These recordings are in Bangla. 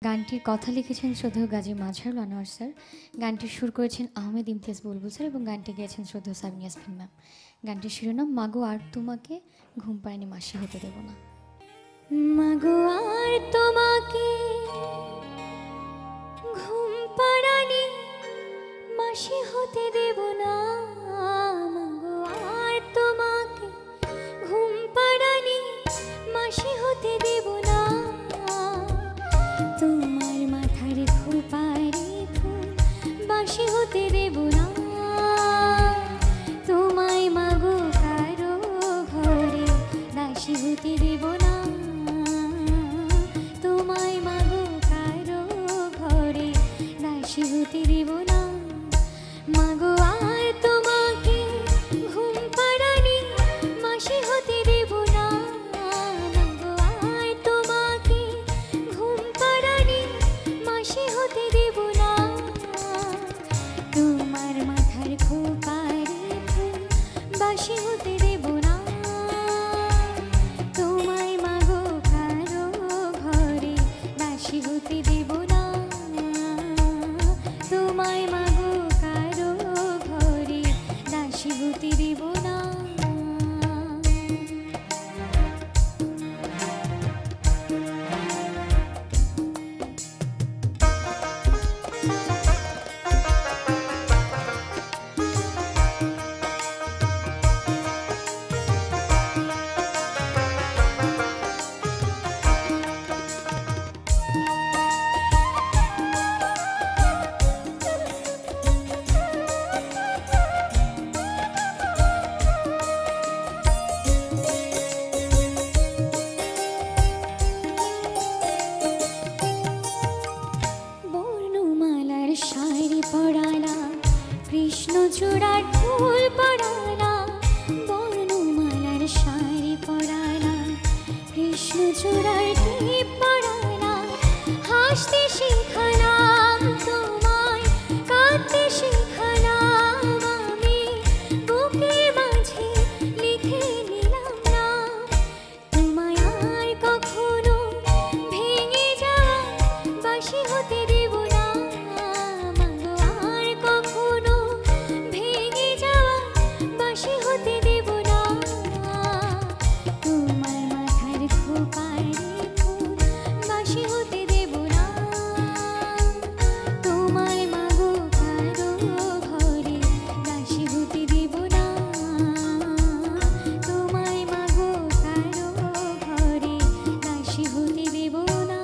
গানটির কথা লিখেছেন শ্রদ্ধেয় গাজী মাজহারুল আনোয়ার স্যার, গানটির সুর করেছেন আহমেদ ইমতিয়াজ বুলবুল স্যার এবং গানটি গেয়েছেন শ্রদ্ধেয় সাবিনা ইয়াসমিন ম্যাম। গানটির শিরোনাম মাগো আর তোমাকে ঘুম পাড়ানি মাসি হতে দেব না। মাগো আর তোমাকে ঘুম পাড়ানি মাসি হতে দেব না, মাগো আর তোমাকে ঘুম পাড়ানি মাসি হতে দেব না। তোমার মাথার খোপারে ফুল বাসি হতে দেব না, তোমায় মাগো কারো ঘরে দাসী হতে দেব না, তোমায় মাগো কারো ঘরে দাসী হতে দেব না। মাগো আর তোমাকে ঘুম পাড়ানি মাসি হতে দেব না, মাগো আর তোমাকে ঘুম পাড়ানি মাসি হতে দেব না। তোমার মাথার খোপারে ফুল বাসি হতে দেব না, তোমায় মাগো কারো ঘরে দাসী হতে দেব না, তোমায় মাগো কারো ঘরে দাসী হতে দেব না। শাড়ি পরানা কৃষ্ণচূড়ার ফুল পরানা, বর্ণমালার শাড়ি পরানা কৃষ্ণচূড়ার টিপ পরানা। হাসতে শিখালাম তোমায়, কাঁদতে শিখালাম আমি, বুকের মাঝে লিখে নিলাম না। তোমায় আর কখনো ভেঙে যাওয়া বাসি হতে দেব না, মাগো আর কখনো ভেঙে যাওয়া বাসি হতে দেব না। তোমার মাথার খোপারে ফুল বাসি হতে দেব না, তোমায় মাগো কারো ঘরে দাসী হতে দেব না, তোমায় মাগো কারো ঘরে দাসী হতে দেব না।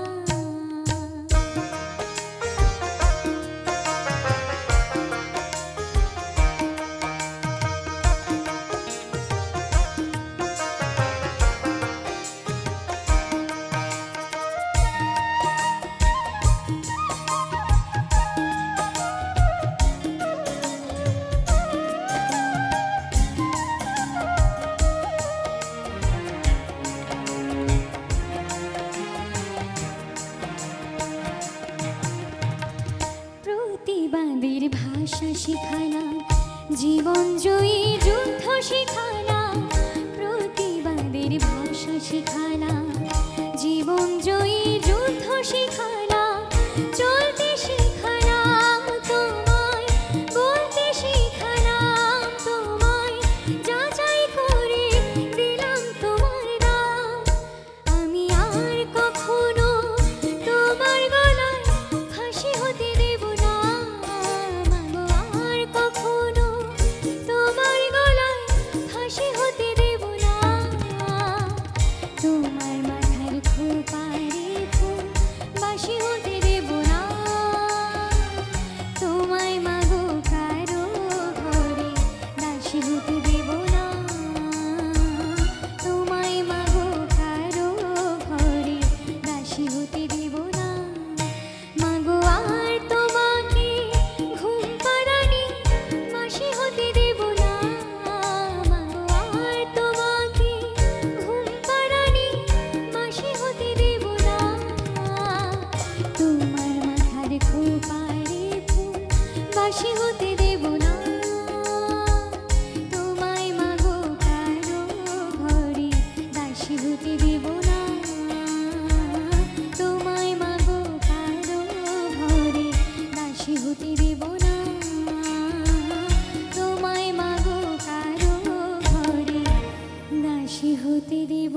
প্রতিবাদের ভাষা শিখালাম, জীবন জয়ী যুদ্ধ শিখালাম, প্রতিবাদের ভাষা শিখালাম, জীবন জয়ী যুদ্ধ শিখালাম। চলতে শিখালাম তোমায়, বলতে শিখালাম তোমায়, যাচাই করে দিলাম তোমার নাম। আমি আর কখনো তোমার গলায় ফাঁসি হতে দেব না, মাগো আর কখনো তোমার গলায় ফাঁসি হতে দেব না। তোমার মাথার খোপারে ফুল বাসি হতে দেব না, তোমায় মাগো কারো ঘরে দাসী হতে দেব